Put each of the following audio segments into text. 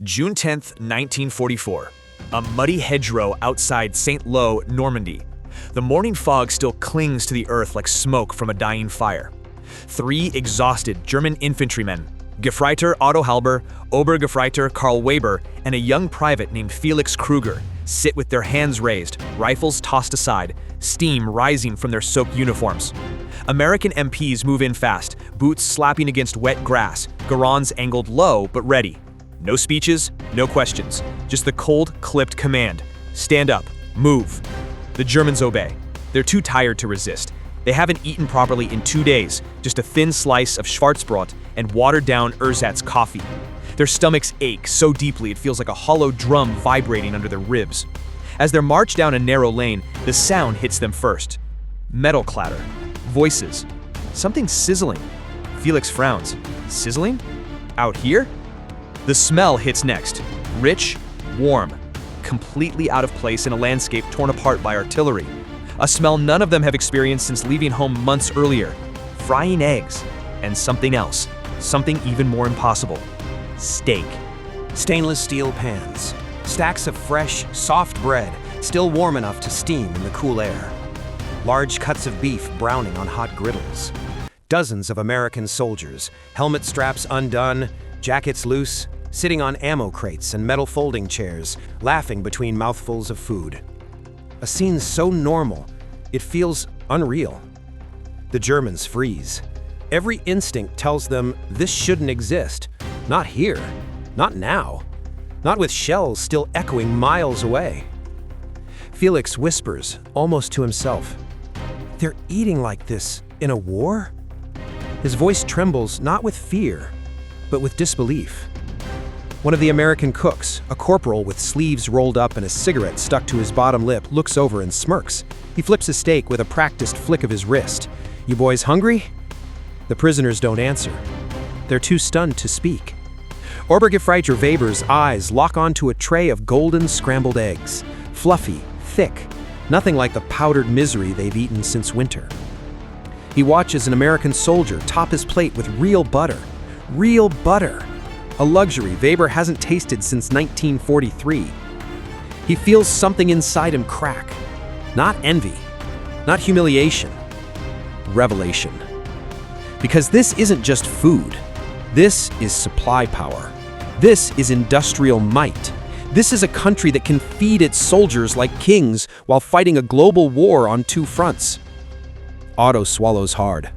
June 10th, 1944. A muddy hedgerow outside Saint-Lô, Normandy. The morning fog still clings to the earth like smoke from a dying fire. Three exhausted German infantrymen, Gefreiter Otto Halber, Obergefreiter Karl Weber, and a young private named Felix Kruger, sit with their hands raised, rifles tossed aside, steam rising from their soaked uniforms. American MPs move in fast, boots slapping against wet grass, garons angled low but ready. No speeches, no questions, just the cold, clipped command. Stand up, move. The Germans obey. They're too tired to resist. They haven't eaten properly in 2 days, just a thin slice of Schwarzbrot and watered-down ersatz coffee. Their stomachs ache so deeply it feels like a hollow drum vibrating under their ribs. As they march down a narrow lane, the sound hits them first. Metal clatter. Voices. Something sizzling. Felix frowns. Sizzling? Out here? The smell hits next. Rich, warm, completely out of place in a landscape torn apart by artillery. A smell none of them have experienced since leaving home months earlier. Frying eggs. And something else. Something even more impossible. Steak. Stainless steel pans. Stacks of fresh, soft bread, still warm enough to steam in the cool air. Large cuts of beef browning on hot griddles. Dozens of American soldiers, helmet straps undone, jackets loose, sitting on ammo crates and metal folding chairs, laughing between mouthfuls of food. A scene so normal, it feels unreal. The Germans freeze. Every instinct tells them this shouldn't exist. Not here. Not now. Not with shells still echoing miles away. Felix whispers, almost to himself, "They're eating like this in a war?" His voice trembles not with fear, but with disbelief. One of the American cooks, a corporal with sleeves rolled up and a cigarette stuck to his bottom lip, looks over and smirks. He flips a steak with a practiced flick of his wrist. "You boys hungry?" The prisoners don't answer. They're too stunned to speak. Obergefreiter Weber's eyes lock onto a tray of golden scrambled eggs. Fluffy, thick, nothing like the powdered misery they've eaten since winter. He watches an American soldier top his plate with real butter. Real butter! A luxury Weber hasn't tasted since 1943. He feels something inside him crack. Not envy, not humiliation, revelation. Because this isn't just food. This is supply power. This is industrial might. This is a country that can feed its soldiers like kings while fighting a global war on two fronts. Otto swallows hard.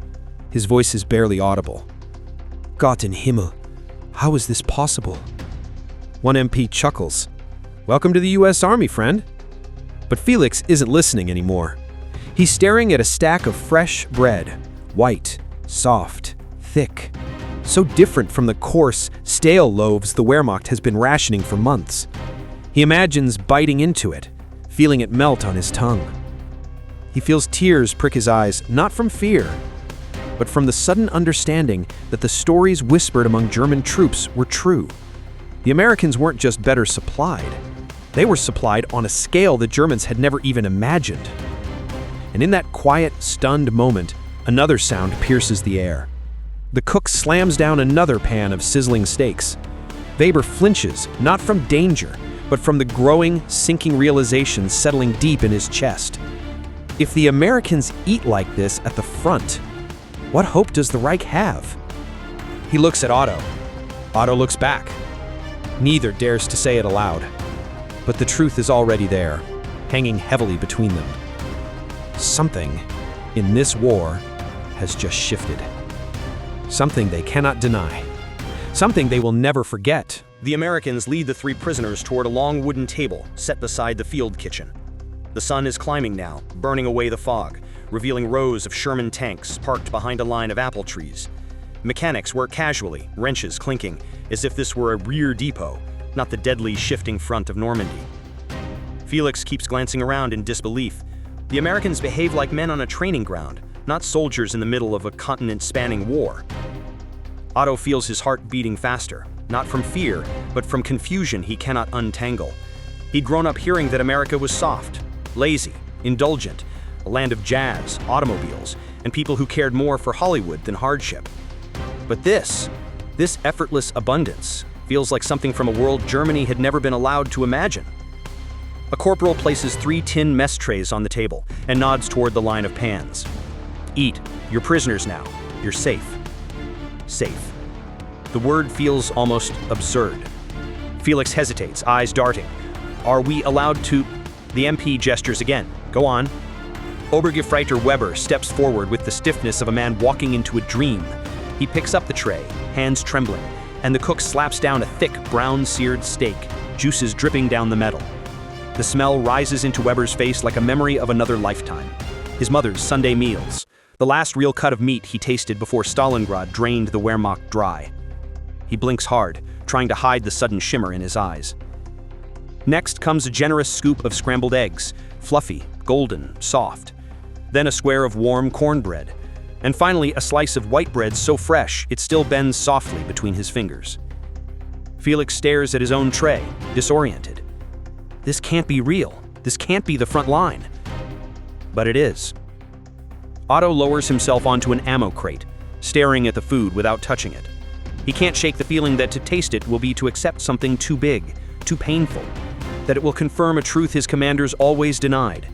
His voice is barely audible. Gott in Himmel, how is this possible? One MP chuckles. Welcome to the US Army, friend. But Felix isn't listening anymore. He's staring at a stack of fresh bread. White, soft, thick. So different from the coarse, stale loaves the Wehrmacht has been rationing for months. He imagines biting into it, feeling it melt on his tongue. He feels tears prick his eyes, not from fear, but from the sudden understanding that the stories whispered among German troops were true. The Americans weren't just better supplied. They were supplied on a scale the Germans had never even imagined. And in that quiet, stunned moment, another sound pierces the air. The cook slams down another pan of sizzling steaks. Weber flinches, not from danger, but from the growing, sinking realization settling deep in his chest. If the Americans eat like this at the front, what hope does the Reich have? He looks at Otto. Otto looks back. Neither dares to say it aloud. But the truth is already there, hanging heavily between them. Something in this war has just shifted. Something they cannot deny. Something they will never forget. The Americans lead the three prisoners toward a long wooden table set beside the field kitchen. The sun is climbing now, burning away the fog, revealing rows of Sherman tanks parked behind a line of apple trees. Mechanics work casually, wrenches clinking, as if this were a rear depot, not the deadly shifting front of Normandy. Felix keeps glancing around in disbelief. The Americans behave like men on a training ground, not soldiers in the middle of a continent-spanning war. Otto feels his heart beating faster, not from fear, but from confusion he cannot untangle. He'd grown up hearing that America was soft, lazy, indulgent, a land of jazz, automobiles, and people who cared more for Hollywood than hardship. But this effortless abundance, Feels like something from a world Germany had never been allowed to imagine. A corporal places 3 tin mess trays on the table and nods toward the line of pans. Eat. You're prisoners now. You're safe. Safe. The word feels almost absurd. Felix hesitates, eyes darting. Are we allowed to... The MP gestures again. Go on. Obergefreiter Weber steps forward with the stiffness of a man walking into a dream. He picks up the tray, hands trembling, and the cook slaps down a thick, brown-seared steak, juices dripping down the metal. The smell rises into Weber's face like a memory of another lifetime. His mother's Sunday meals, the last real cut of meat he tasted before Stalingrad drained the Wehrmacht dry. He blinks hard, trying to hide the sudden shimmer in his eyes. Next comes a generous scoop of scrambled eggs, fluffy, golden, soft. Then a square of warm cornbread. And finally, a slice of white bread so fresh it still bends softly between his fingers. Felix stares at his own tray, disoriented. This can't be real. This can't be the front line. But it is. Otto lowers himself onto an ammo crate, staring at the food without touching it. He can't shake the feeling that to taste it will be to accept something too big, too painful, that it will confirm a truth his commanders always denied.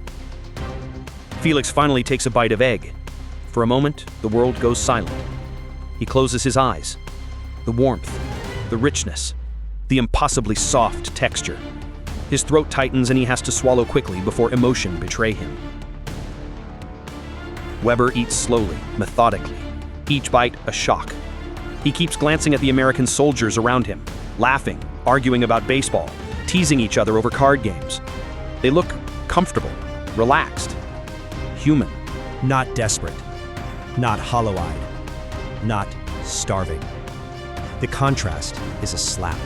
Felix finally takes a bite of egg. For a moment, the world goes silent. He closes his eyes. The warmth, the richness, the impossibly soft texture. His throat tightens and he has to swallow quickly before emotion betray him. Weber eats slowly, methodically, each bite a shock. He keeps glancing at the American soldiers around him, laughing, arguing about baseball, teasing each other over card games. They look comfortable, relaxed, human. Not desperate, not hollow-eyed, not starving. The contrast is a slap.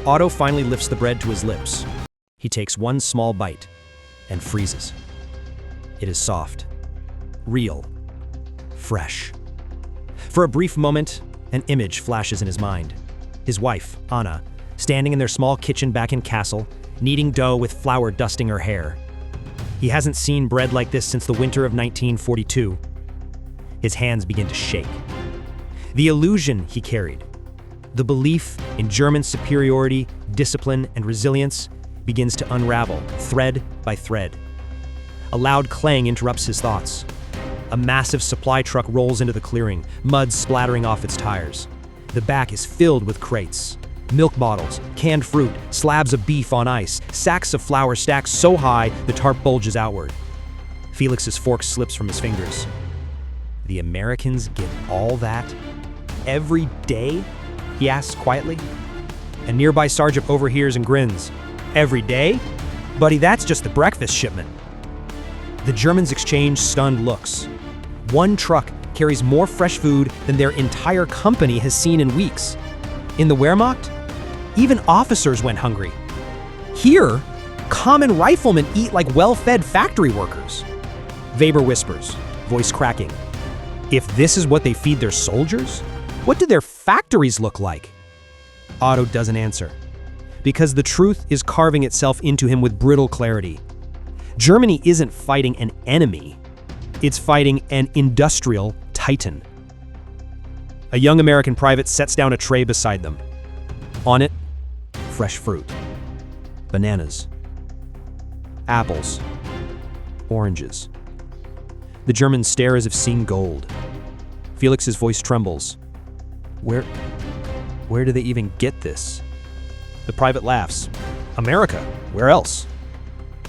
Otto finally lifts the bread to his lips. He takes one small bite and freezes. It is soft, real, fresh. For a brief moment, an image flashes in his mind. His wife, Anna, standing in their small kitchen back in Kassel, kneading dough with flour dusting her hair. He hasn't seen bread like this since the winter of 1942. His hands begin to shake. The illusion he carried, the belief in German superiority, discipline, and resilience begins to unravel, thread by thread. A loud clang interrupts his thoughts. A massive supply truck rolls into the clearing, mud splattering off its tires. The back is filled with crates. Milk bottles, canned fruit, slabs of beef on ice, sacks of flour stacked so high the tarp bulges outward. Felix's fork slips from his fingers. The Americans get all that? Every day? He asks quietly. A nearby sergeant overhears and grins. Every day? Buddy, that's just the breakfast shipment. The Germans exchange stunned looks. One truck carries more fresh food than their entire company has seen in weeks. In the Wehrmacht, even officers went hungry. Here, common riflemen eat like well-fed factory workers. Weber whispers, voice cracking. If this is what they feed their soldiers, what do their factories look like? Otto doesn't answer, because the truth is carving itself into him with brittle clarity. Germany isn't fighting an enemy, it's fighting an industrial titan. A young American private sets down a tray beside them. On it, fresh fruit, bananas, apples, oranges. The Germans stare as if seeing gold. Felix's voice trembles. Where do they even get this? The private laughs. America, where else?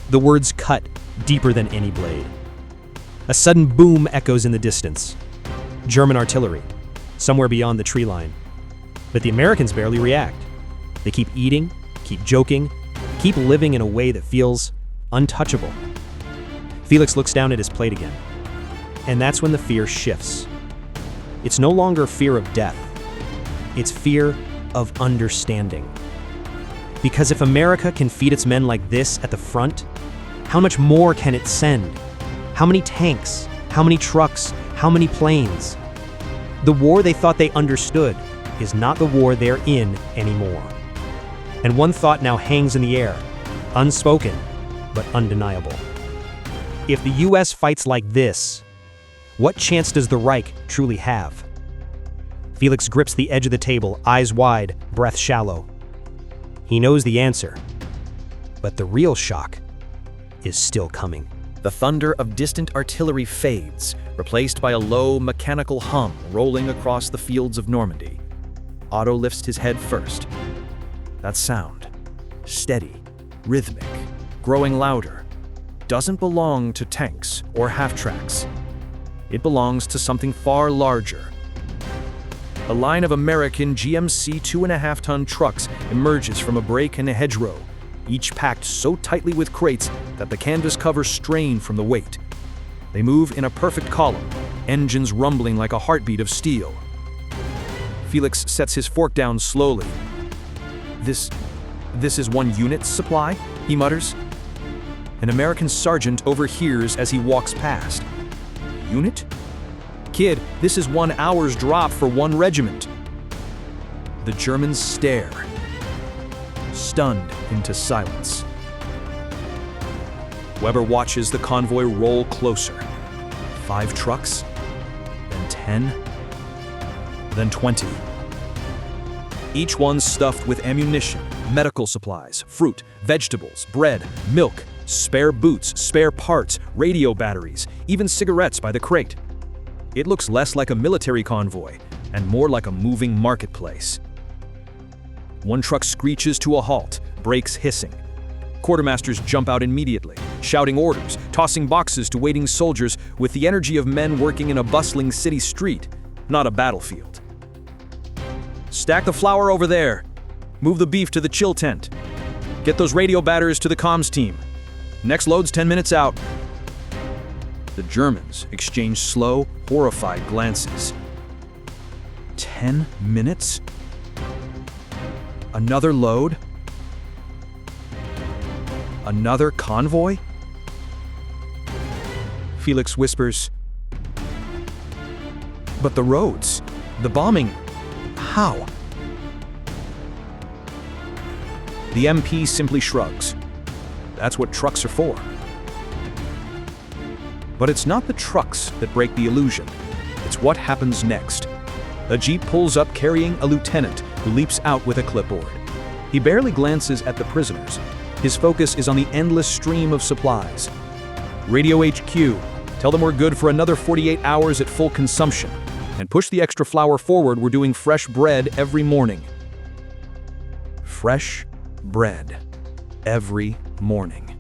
The words cut deeper than any blade. A sudden boom echoes in the distance. German artillery, somewhere beyond the tree line. But the Americans barely react. They keep eating, keep joking, keep living in a way that feels untouchable. Felix looks down at his plate again. And that's when the fear shifts. It's no longer fear of death. It's fear of understanding. Because if America can feed its men like this at the front, how much more can it send? How many tanks? How many trucks? How many planes? The war they thought they understood is not the war they're in anymore. And one thought now hangs in the air, unspoken, but undeniable. If the US fights like this, what chance does the Reich truly have? Felix grips the edge of the table, eyes wide, breath shallow. He knows the answer, but the real shock is still coming. The thunder of distant artillery fades, replaced by a low, mechanical hum rolling across the fields of Normandy. Otto lifts his head first. That sound, steady, rhythmic, growing louder, doesn't belong to tanks or half-tracks. It belongs to something far larger. A line of American GMC 2.5-ton trucks emerges from a break in a hedgerow, each packed so tightly with crates that the canvas covers strain from the weight. They move in a perfect column, engines rumbling like a heartbeat of steel. Felix sets his fork down slowly. This is one unit's supply, he mutters. An American sergeant overhears as he walks past. Unit? Kid, this is 1 hour's drop for one regiment. The Germans stare, stunned into silence. Weber watches the convoy roll closer. 5 trucks, then 10, then 20. Each one stuffed with ammunition, medical supplies, fruit, vegetables, bread, milk, spare boots, spare parts, radio batteries, even cigarettes by the crate. It looks less like a military convoy and more like a moving marketplace. One truck screeches to a halt, brakes hissing. Quartermasters jump out immediately, shouting orders, tossing boxes to waiting soldiers with the energy of men working in a bustling city street, not a battlefield. Stack the flour over there. Move the beef to the chill tent. Get those radio batteries to the comms team. Next load's 10 minutes out. The Germans exchange slow, horrified glances. 10 minutes? Another load? Another convoy? Felix whispers, "But the roads, the bombing, how?" The MP simply shrugs. That's what trucks are for. But it's not the trucks that break the illusion. It's what happens next. A jeep pulls up carrying a lieutenant who leaps out with a clipboard. He barely glances at the prisoners. His focus is on the endless stream of supplies. Radio HQ, tell them we're good for another 48 hours at full consumption. And push the extra flour forward, we're doing fresh bread every morning. Fresh bread every morning.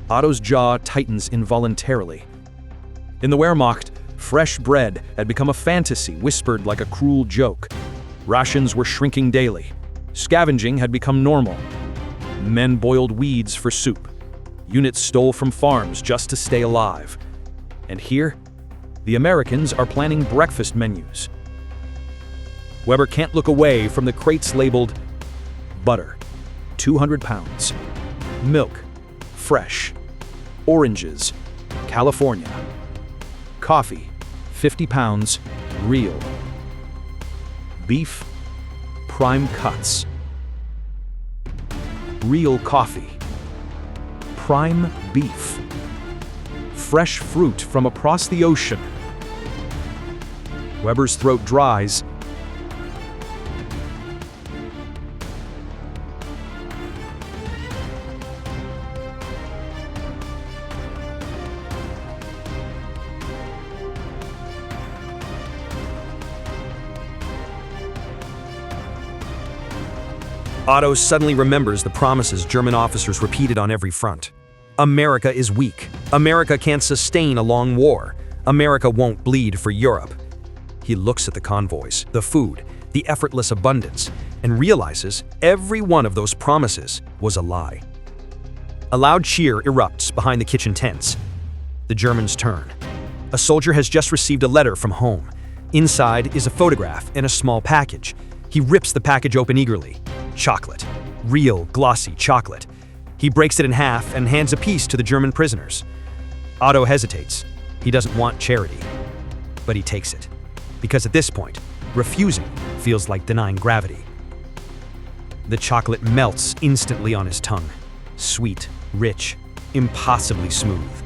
Otto's jaw tightens involuntarily. In the Wehrmacht, fresh bread had become a fantasy whispered like a cruel joke. Rations were shrinking daily. Scavenging had become normal. Men boiled weeds for soup. Units stole from farms just to stay alive. And here, the Americans are planning breakfast menus. Weber can't look away from the crates labeled butter, 200 pounds, milk, fresh, oranges, California, coffee, 50 pounds, real, beef, prime cuts, real coffee, prime beef, fresh fruit from across the ocean. Weber's throat dries. Otto suddenly remembers the promises German officers repeated on every front. America is weak. America can't sustain a long war. America won't bleed for Europe. He looks at the convoys, the food, the effortless abundance, and realizes every one of those promises was a lie. A loud cheer erupts behind the kitchen tents. The Germans turn. A soldier has just received a letter from home. Inside is a photograph and a small package. He rips the package open eagerly. Chocolate. Real, glossy chocolate. He breaks it in half and hands a piece to the German prisoners. Otto hesitates. He doesn't want charity. But he takes it. Because at this point, refusing feels like denying gravity. The chocolate melts instantly on his tongue. Sweet, rich, impossibly smooth.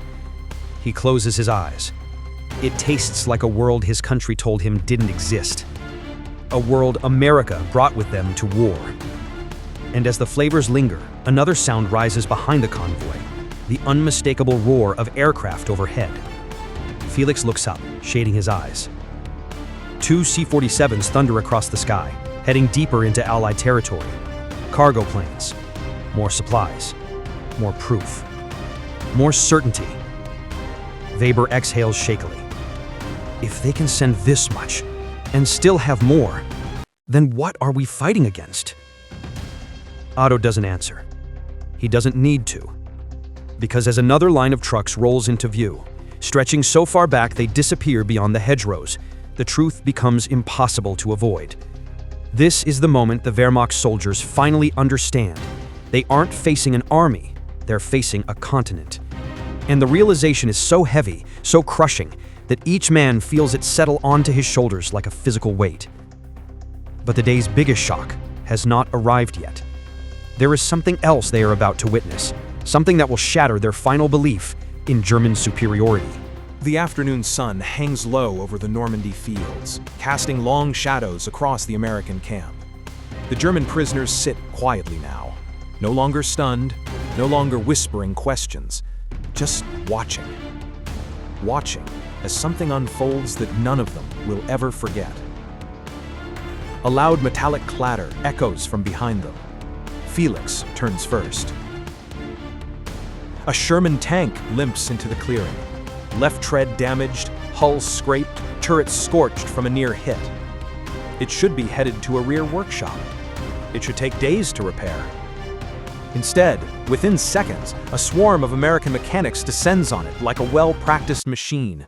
He closes his eyes. It tastes like a world his country told him didn't exist. A world America brought with them to war. And as the flavors linger, another sound rises behind the convoy, the unmistakable roar of aircraft overhead. Felix looks up, shading his eyes. 2 C-47s thunder across the sky, heading deeper into Allied territory. Cargo planes. More supplies. More proof. More certainty. Weber exhales shakily. If they can send this much, and still have more, then what are we fighting against? Otto doesn't answer. He doesn't need to. Because as another line of trucks rolls into view, stretching so far back they disappear beyond the hedgerows, the truth becomes impossible to avoid. This is the moment the Wehrmacht soldiers finally understand. They aren't facing an army, they're facing a continent. And the realization is so heavy, so crushing, that each man feels it settle onto his shoulders like a physical weight. But the day's biggest shock has not arrived yet. There is something else they are about to witness, something that will shatter their final belief in German superiority. The afternoon sun hangs low over the Normandy fields, casting long shadows across the American camp. The German prisoners sit quietly now, no longer stunned, no longer whispering questions, just watching. Watching as something unfolds that none of them will ever forget. A loud metallic clatter echoes from behind them. Felix turns first. A Sherman tank limps into the clearing. Left tread damaged, hull scraped, turrets scorched from a near hit. It should be headed to a rear workshop. It should take days to repair. Instead, within seconds, a swarm of American mechanics descends on it like a well-practiced machine.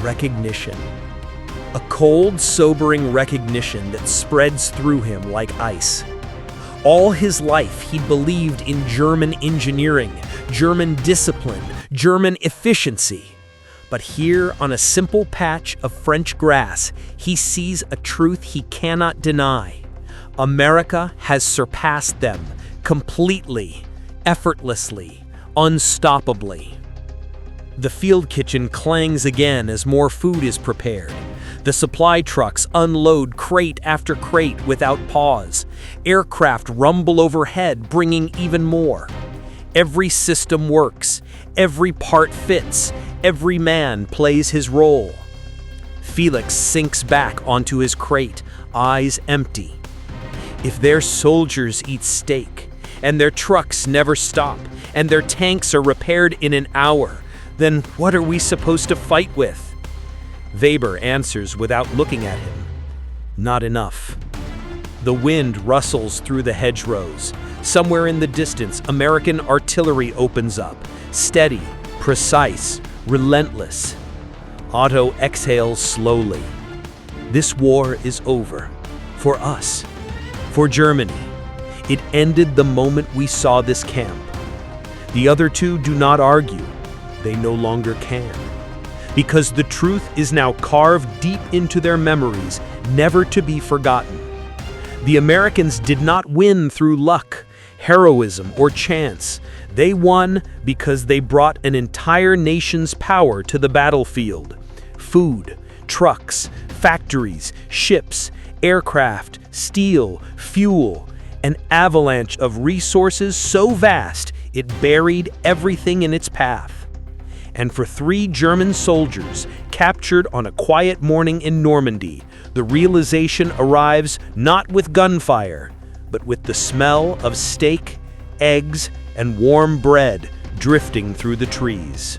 Recognition. A cold, sobering recognition that spreads through him like ice. All his life, he'd believed in German engineering, German discipline, German efficiency. But here, on a simple patch of French grass, he sees a truth he cannot deny. America has surpassed them completely, effortlessly, unstoppably. The field kitchen clangs again as more food is prepared. The supply trucks unload crate after crate without pause. Aircraft rumble overhead, bringing even more. Every system works, every part fits, every man plays his role. Felix sinks back onto his crate, eyes empty. If their soldiers eat steak, and their trucks never stop, and their tanks are repaired in an hour, then what are we supposed to fight with? Weber answers without looking at him. Not enough. The wind rustles through the hedgerows. Somewhere in the distance, American artillery opens up. Steady, precise, relentless. Otto exhales slowly. This war is over. For us. For Germany. It ended the moment we saw this camp. The other two do not argue. They no longer can. Because the truth is now carved deep into their memories, never to be forgotten. The Americans did not win through luck, heroism, or chance. They won because they brought an entire nation's power to the battlefield. Food, trucks, factories, ships, aircraft, steel, fuel, an avalanche of resources so vast it buried everything in its path. And for 3 German soldiers captured on a quiet morning in Normandy, the realization arrives not with gunfire, but with the smell of steak, eggs, and warm bread drifting through the trees.